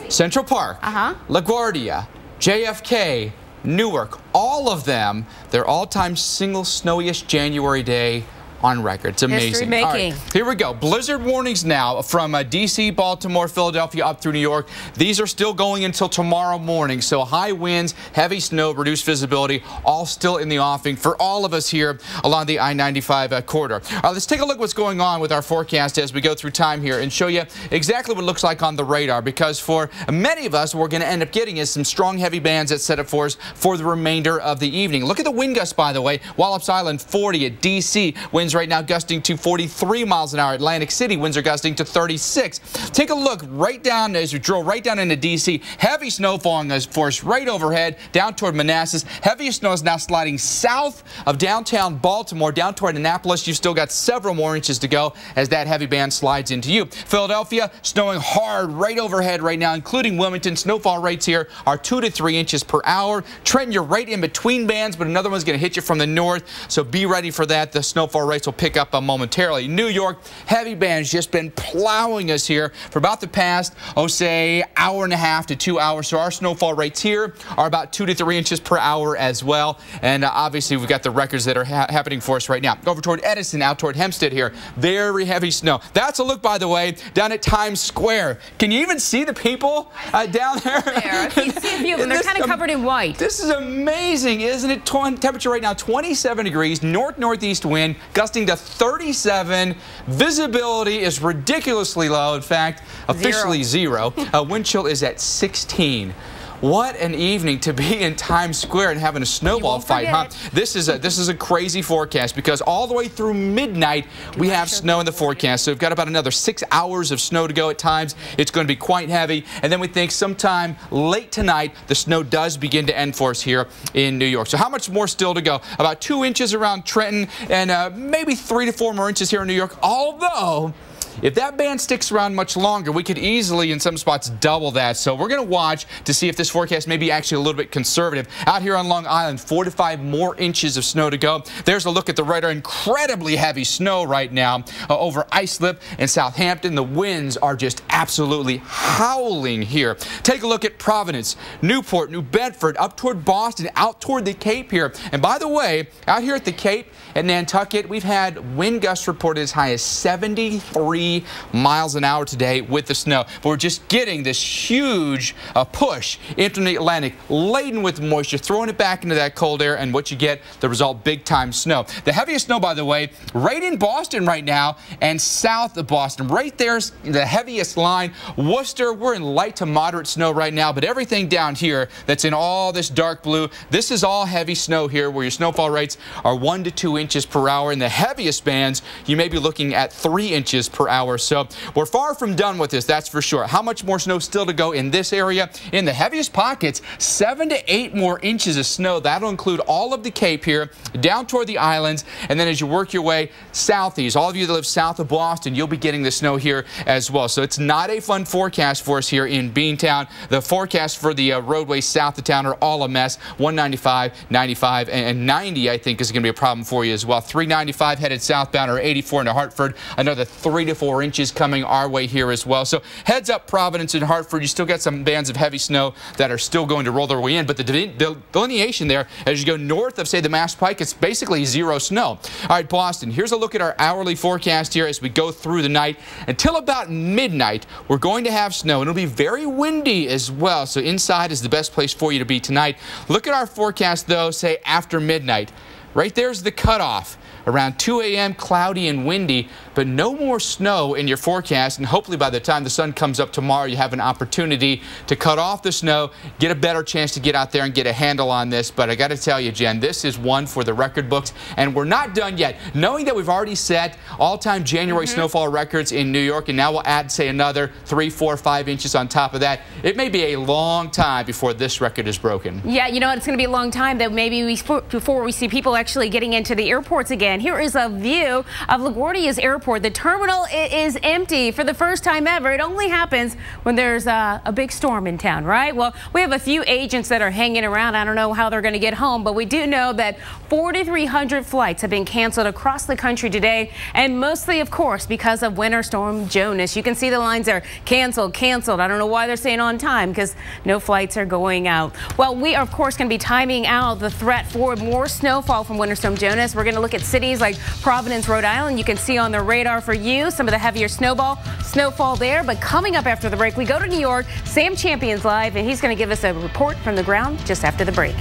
Central Park, LaGuardia, JFK, Newark, all of them, their all-time single snowiest January day on record. It's amazing. History making. All right, here we go. Blizzard warnings now from D.C., Baltimore, Philadelphia, up through New York. These are still going until tomorrow morning. So high winds, heavy snow, reduced visibility, all still in the offing for all of us here along the I-95 corridor. Let's take a look at what's going on with our forecast as we go through time here and show you exactly what it looks like on the radar, because for many of us, what we're going to end up getting is some strong heavy bands that set up for us for the remainder of the evening. Look at the wind gusts, by the way. Wallops Island, 40 at D.C. Winds right now gusting to 43 miles an hour. Atlantic City winds are gusting to 36. Take a look right down as we drill right down into D.C. Heavy snow falling for us right overhead down toward Manassas. Heavy snow is now sliding south of downtown Baltimore down toward Annapolis. You've still got several more inches to go as that heavy band slides into you. Philadelphia snowing hard right overhead right now, including Wilmington. Snowfall rates here are 2 to 3 inches per hour. Trenton, you're right in between bands, but another one's going to hit you from the north, so be ready for that. The snowfall rates will pick up momentarily. New York, heavy bands just been plowing us here for about the past, say, hour and a half to 2 hours. So our snowfall rates here are about 2 to 3 inches per hour as well. And obviously, we've got the records that are happening for us right now. Over toward Edison, out toward Hempstead here, very heavy snow. That's a look, by the way, down at Times Square. Can you even see the people down there? I can see a few of them. They're kind of covered in white. This is amazing, isn't it? Temperature right now, 27 degrees, north-northeast wind, gusting to 37. Visibility is ridiculously low. In fact, officially zero. Wind chill is at 16. What an evening to be in Times Square and having a snowball fight, huh? This is a crazy forecast because all the way through midnight we have snow in the forecast. So we've got about another 6 hours of snow to go at times. It's going to be quite heavy. And then we think sometime late tonight the snow does begin to end for us here in New York. So how much more still to go? About 2 inches around Trenton and maybe 3 to 4 more inches here in New York. Although if that band sticks around much longer, we could easily, in some spots, double that. So we're going to watch to see if this forecast may be actually a little bit conservative. Out here on Long Island, 4 to 5 more inches of snow to go. There's a look at the radar. Incredibly heavy snow right now over Islip and Southampton. The winds are just absolutely howling here. Take a look at Providence, Newport, New Bedford, up toward Boston, out toward the Cape here. And by the way, out here at the Cape and Nantucket, we've had wind gusts reported as high as 73 miles an hour today with the snow. But we're just getting this huge push into the Atlantic, laden with moisture, throwing it back into that cold air, and what you get, the result, big-time snow. The heaviest snow, by the way, right in Boston right now and south of Boston. Right there's the heaviest line. Worcester, we're in light to moderate snow right now, but everything down here that's in all this dark blue, this is all heavy snow here, where your snowfall rates are 1 to 2 inches per hour. In the heaviest bands, you may be looking at 3 inches per hour. So we're far from done with this, that's for sure. How much more snow still to go in this area? In the heaviest pockets, 7 to 8 more inches of snow. That'll include all of the Cape here, down toward the islands, and then as you work your way southeast, all of you that live south of Boston, you'll be getting the snow here as well. So it's not a fun forecast for us here in Beantown. The forecast for the roadways south of town are all a mess. 195, 95, and 90, I think, is going to be a problem for you as well. 395 headed southbound, or 84 into Hartford. Another 3 to 4 inches coming our way here as well. So heads up, Providence and Hartford. You still got some bands of heavy snow that are still going to roll their way in, but the delineation there, as you go north of, say, the Mass Pike, it's basically zero snow. All right, Boston, here's a look at our hourly forecast here as we go through the night. Until about midnight, we're going to have snow, and it'll be very windy as well, so inside is the best place for you to be tonight. Look at our forecast, though, say after midnight. Right there's the cutoff. Around 2 a.m., cloudy and windy, but no more snow in your forecast. And hopefully by the time the sun comes up tomorrow, you have an opportunity to cut off the snow, get a better chance to get out there and get a handle on this. But I got to tell you, Jen, this is one for the record books. And we're not done yet. Knowing that we've already set all-time January snowfall records in New York, and now we'll add, say, another 3, 4, 5 inches on top of that, it may be a long time before this record is broken. Yeah, you know what? It's going to be a long time that maybe before we see people actually getting into the airports again. Here is a view of LaGuardia's airport. The terminal is empty for the first time ever. It only happens when there's a big storm in town, right? Well, we have a few agents that are hanging around. I don't know how they're going to get home, but we do know that 4,300 flights have been canceled across the country today, and mostly, of course, because of Winter Storm Jonas. You can see the lines are canceled, canceled. I don't know why they're saying on time, because no flights are going out. Well, we are, of course, going to be timing out the threat for more snowfall from Winter Storm Jonas. We're going to look at cities like Providence, Rhode Island. You can see on the radar for you some of the heavier snowfall there. But coming up after the break, we go to New York. Sam Champion's live, and he's going to give us a report from the ground just after the break.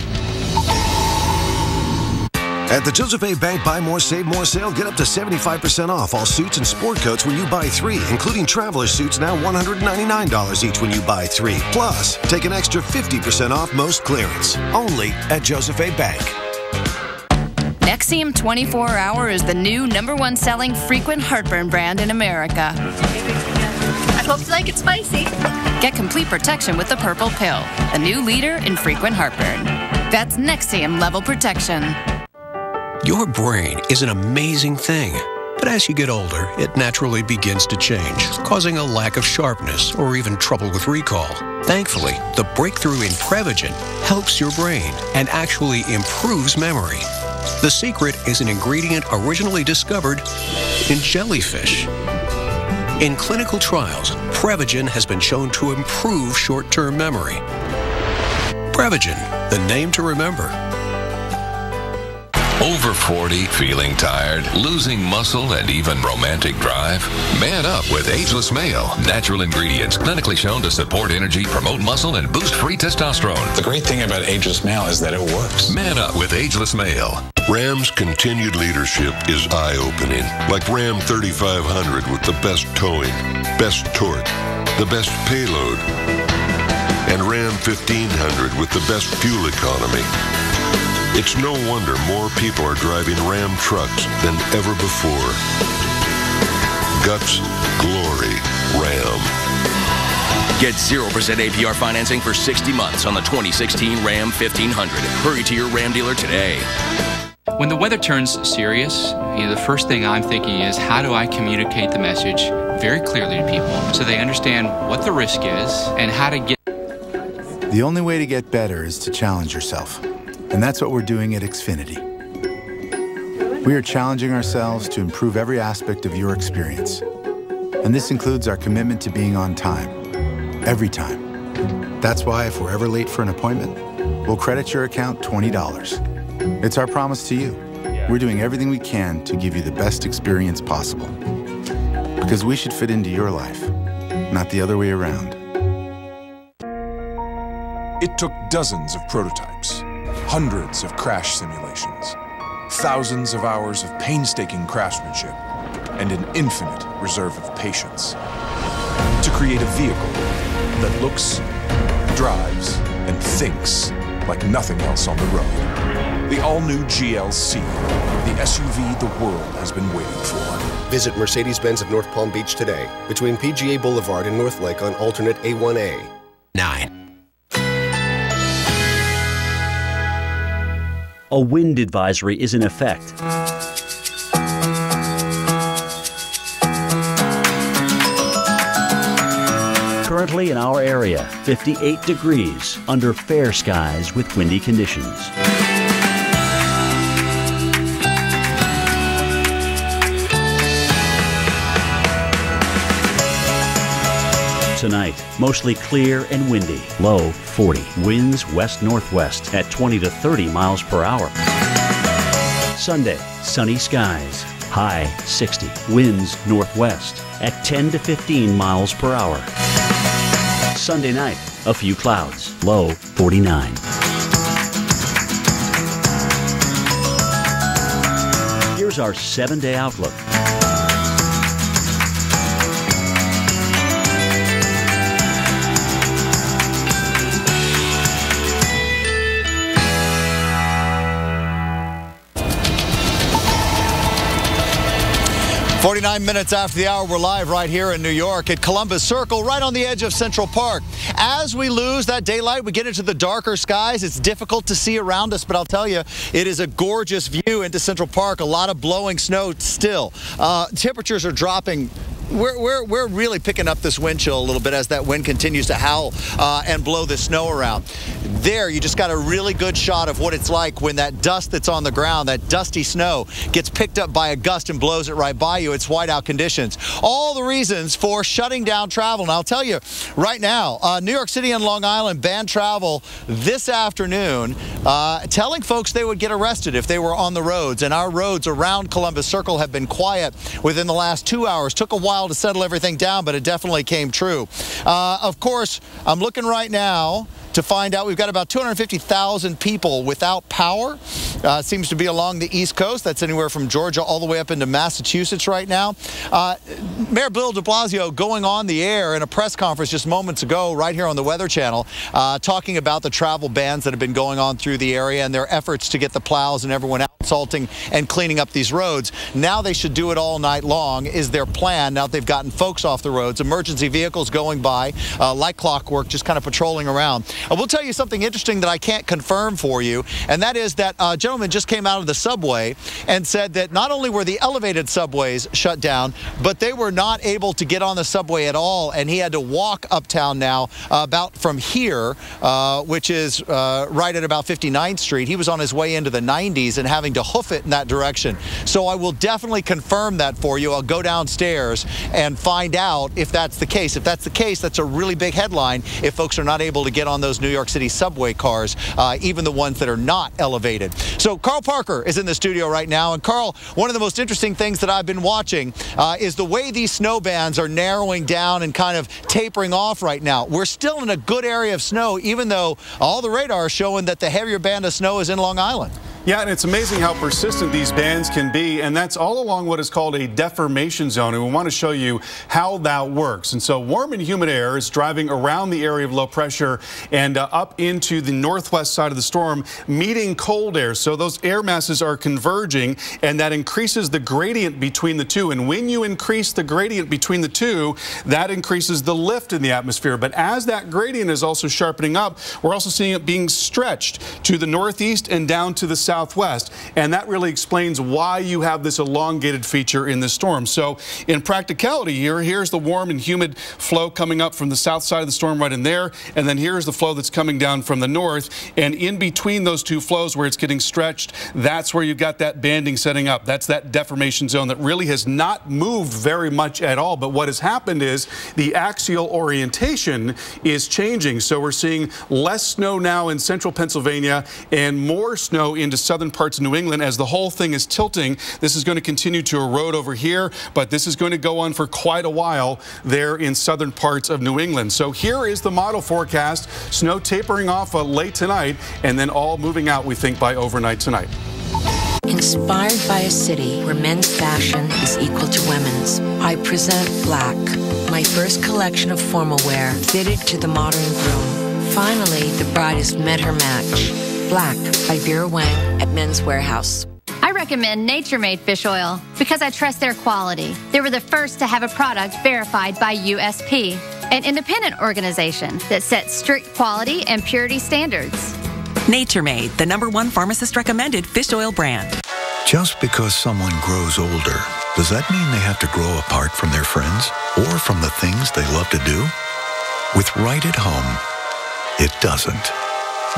At the Joseph A. Bank Buy More, Save More sale, get up to 75% off all suits and sport coats when you buy 3, including traveler suits now $199 each when you buy 3. Plus, take an extra 50% off most clearance. Only at Joseph A. Bank. Nexium 24 Hour is the new #1 selling frequent heartburn brand in America. I hope you like it spicy. Get complete protection with the Purple Pill, a new leader in frequent heartburn. That's Nexium level protection. Your brain is an amazing thing, but as you get older, it naturally begins to change, causing a lack of sharpness or even trouble with recall. Thankfully, the breakthrough in Prevagen helps your brain and actually improves memory. The secret is an ingredient originally discovered in jellyfish. In clinical trials, Prevagen has been shown to improve short-term memory. Prevagen, the name to remember. Over 40, feeling tired, losing muscle, and even romantic drive? Man up with Ageless Male. Natural ingredients clinically shown to support energy, promote muscle, and boost free testosterone. The great thing about Ageless Male is that it works. Man up with Ageless Male. Ram's continued leadership is eye-opening. Like Ram 3500 with the best towing, best torque, the best payload, and Ram 1500 with the best fuel economy. It's no wonder more people are driving Ram trucks than ever before. Guts, glory, Ram. Get 0% APR financing for 60 months on the 2016 Ram 1500. Hurry to your Ram dealer today. When the weather turns serious, the first thing I'm thinking is, how do I communicate the message very clearly to people so they understand what the risk is and how to get. The only way to get better is to challenge yourself. And that's what we're doing at Xfinity. We are challenging ourselves to improve every aspect of your experience. And this includes our commitment to being on time, every time. That's why if we're ever late for an appointment, we'll credit your account $20. It's our promise to you. We're doing everything we can to give you the best experience possible. Because we should fit into your life, not the other way around. It took dozens of prototypes, hundreds of crash simulations, thousands of hours of painstaking craftsmanship, and an infinite reserve of patience to create a vehicle that looks, drives, and thinks like nothing else on the road. The all-new GLC, the SUV the world has been waiting for. Visit Mercedes-Benz of North Palm Beach today, between PGA Boulevard and North Lake on alternate A1A. 9. A wind advisory is in effect. Currently in our area, 58 degrees under fair skies with windy conditions. Tonight, mostly clear and windy, low 40. Winds west-northwest at 20 to 30 miles per hour. Sunday, sunny skies, high 60. Winds northwest at 10 to 15 miles per hour. Sunday night, a few clouds, low 49. Here's our 7-day outlook. Forty-nine minutes after the hour, we're live right here in New York at Columbus Circle, right on the edge of Central Park. As we lose that daylight, we get into the darker skies. It's difficult to see around us, but I'll tell you, it is a gorgeous view into Central Park. A lot of blowing snow still. Temperatures are dropping. We're really picking up this wind chill a little bit as that wind continues to howl and blow the snow around. There, you just got a really good shot of what it's like when that dust that's on the ground, that dusty snow, gets picked up by a gust and blows it right by you. It's whiteout conditions. All the reasons for shutting down travel. And I'll tell you right now, New York City and Long Island banned travel this afternoon, telling folks they would get arrested if they were on the roads. And our roads around Columbus Circle have been quiet within the last 2 hours. Took a while to settle everything down, but it definitely came true. Of course, I'm looking right now to find out we've got about 250,000 people without power. Seems to be along the East Coast. That's anywhere from Georgia all the way up into Massachusetts right now. Mayor Bill de Blasio going on the air in a press conference just moments ago right here on the Weather Channel, talking about the travel bans that have been going on through the area and their efforts to get the plows and everyone out salting and cleaning up these roads. Now they should do it all night long is their plan. Now that they've gotten folks off the roads, emergency vehicles going by like clockwork, just kind of patrolling around. I will tell you something interesting that I can't confirm for you, and that is that a gentleman just came out of the subway and said that not only were the elevated subways shut down, but they were not able to get on the subway at all, and he had to walk uptown now about from here, which is right at about 59th Street. He was on his way into the 90s and having to hoof it in that direction. So I will definitely confirm that for you. I'll go downstairs and find out if that's the case. If that's the case, that's a really big headline if folks are not able to get on those New York City subway cars, even the ones that are not elevated. So Carl Parker is in the studio right now. And Carl, one of the most interesting things that I've been watching is the way these snow bands are narrowing down and kind of tapering off right now. We're still in a good area of snow, even though all the radar is showing that the heavier band of snow is in Long Island. Yeah, and it's amazing how persistent these bands can be, and that's all along what is called a deformation zone, and we want to show you how that works. And so warm and humid air is driving around the area of low pressure and up into the northwest side of the storm, meeting cold air. So those air masses are converging, and that increases the gradient between the two. And when you increase the gradient between the two, that increases the lift in the atmosphere. But as that gradient is also sharpening up, we're also seeing it being stretched to the northeast and down to the south. southwest, and that really explains why you have this elongated feature in this storm. So in practicality here, here's the warm and humid flow coming up from the south side of the storm right in there, and then here's the flow that's coming down from the north, and in between those two flows where it's getting stretched, that's where you've got that banding setting up. That's that deformation zone that really has not moved very much at all, but what has happened is the axial orientation is changing. So we're seeing less snow now in central Pennsylvania and more snow into southern parts of New England as the whole thing is tilting. This is going to continue to erode over here, but this is going to go on for quite a while there in southern parts of New England. So here is the model forecast. Snow tapering off late tonight and then all moving out, we think, by overnight tonight. Inspired by a city where men's fashion is equal to women's, I present Black, my first collection of formal wear fitted to the modern groom. Finally, the bride has met her match. Black by Vera Wang at Men's Warehouse. I recommend Nature Made fish oil because I trust their quality. They were the first to have a product verified by USP, an independent organization that sets strict quality and purity standards. Nature Made, the #1 pharmacist-recommended fish oil brand. Just because someone grows older, does that mean they have to grow apart from their friends or from the things they love to do? With Right at Home, it doesn't.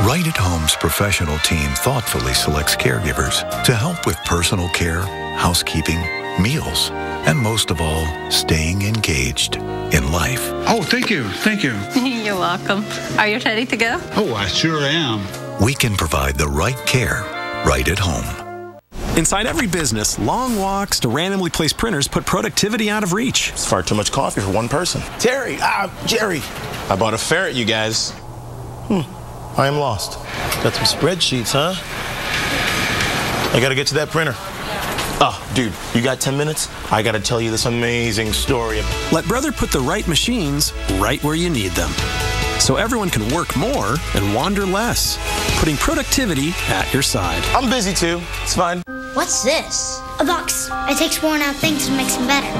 Right at Home's professional team thoughtfully selects caregivers to help with personal care, housekeeping, meals, and most of all, staying engaged in life. Oh, thank you. Thank you. You're welcome. Are you ready to go? Oh, I sure am. We can provide the right care right at home. Inside every business, long walks to randomly placed printers put productivity out of reach. It's far too much coffee for one person. Terry, Jerry, I bought a ferret, you guys. I am lost. Got some spreadsheets, huh? I gotta get to that printer. Oh, dude, you got 10 minutes? I gotta tell you this amazing story. Let Brother put the right machines right where you need them, so everyone can work more and wander less, putting productivity at your side. I'm busy too. It's fine. What's this? A box. It takes worn out things and makes them better.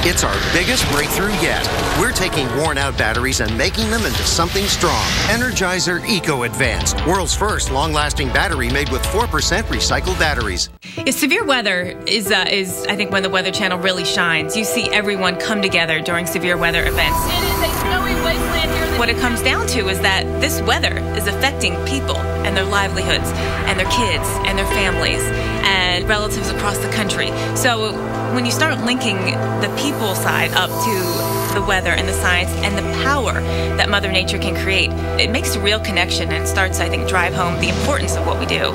It's our biggest breakthrough yet. We're taking worn-out batteries and making them into something strong. Energizer Eco Advanced, world's first long-lasting battery made with 4% recycled batteries. Severe weather is I think, when the Weather Channel really shines. You see everyone come together during severe weather events. It is a snowy wasteland here. What it comes down to is that this weather is affecting people and their livelihoods and their kids and their families and relatives across the country. So when you start linking the people side up to the weather and the science and the power that Mother Nature can create, it makes a real connection and starts, I think, drive home the importance of what we do.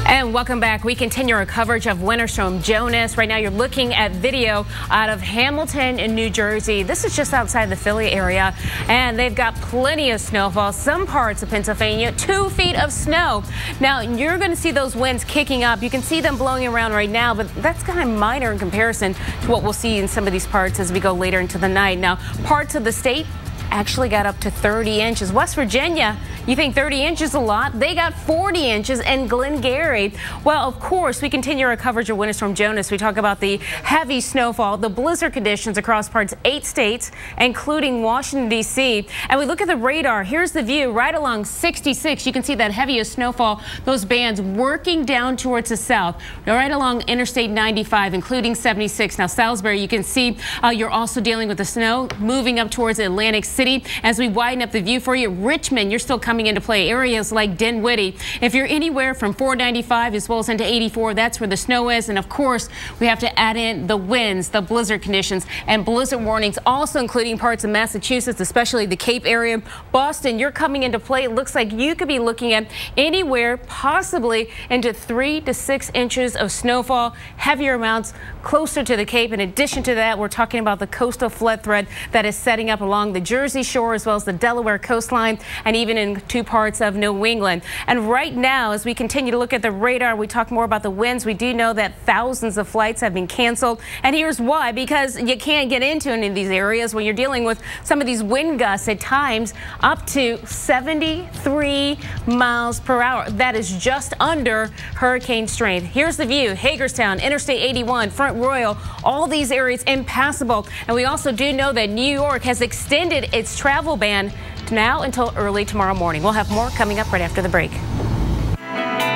And welcome back. We continue our coverage of Winter Storm Jonas. Right now you're looking at video out of Hamilton in New Jersey. This is just outside the Philly area, and they've got plenty of snowfall. Some parts of Pennsylvania, 2 feet of snow. Now you're going to see those winds kicking up. You can see them blowing around right now, but that's kind of minor in comparison to what we'll see in some of these parts as we go later into the night. Now parts of the state actually got up to 30 inches. West Virginia, you think 30 inches a lot? They got 40 inches in Glengarry. Well, of course, we continue our coverage of Winter Storm Jonas. We talk about the heavy snowfall, the blizzard conditions across parts 8 states, including Washington, D.C. And we look at the radar. Here's the view right along 66. You can see that heaviest snowfall, those bands working down towards the south, right along Interstate 95, including 76. Now, Salisbury, you can see you're also dealing with the snow moving up towards Atlantic City. As we widen up the view for you, Richmond, you're still coming into play. Areas like Dinwiddie. If you're anywhere from 495 as well as into 84, that's where the snow is. And of course, we have to add in the winds, the blizzard conditions, and blizzard warnings, also including parts of Massachusetts, especially the Cape area. Boston, you're coming into play. It looks like you could be looking at anywhere possibly into 3 to 6 inches of snowfall, heavier amounts closer to the Cape. In addition to that, we're talking about the coastal flood threat that is setting up along the Jersey Shore as well as the Delaware coastline and even in 2 parts of New England. And right now, as we continue to look at the radar, we talk more about the winds. We do know that thousands of flights have been canceled. And here's why: because you can't get into any of these areas when you're dealing with some of these wind gusts at times up to 73 miles per hour. That is just under hurricane strength. Here's the view: Hagerstown, Interstate 81, Front Royal, all these areas impassable. And we also do know that New York has extended its travel ban now until early tomorrow morning. We'll have more coming up right after the break.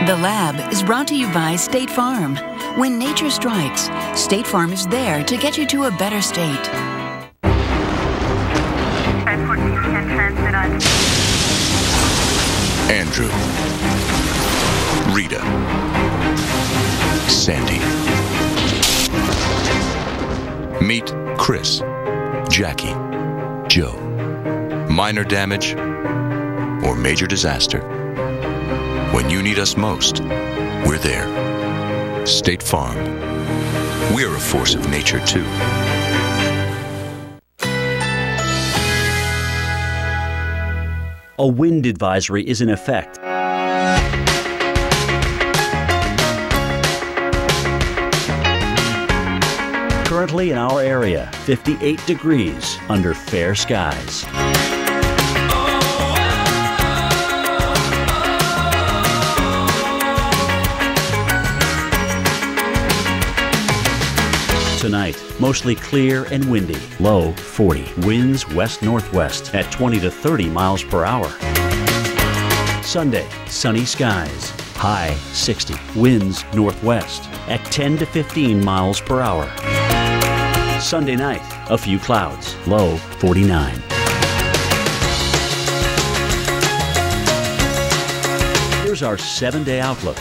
The Lab is brought to you by State Farm. When nature strikes, State Farm is there to get you to a better state. Andrew, Rita, Sandy. Meet Chris, Jackie, Joe. Minor damage or major disaster. When you need us most, we're there. State Farm. We're a force of nature, too. A wind advisory is in effect. Currently in our area, 58 degrees under fair skies. Tonight, mostly clear and windy, low 40. Winds west-northwest at 20 to 30 miles per hour. Sunday, sunny skies, high 60. Winds northwest at 10 to 15 miles per hour. Sunday night, a few clouds, low 49. Here's our 7-day outlook.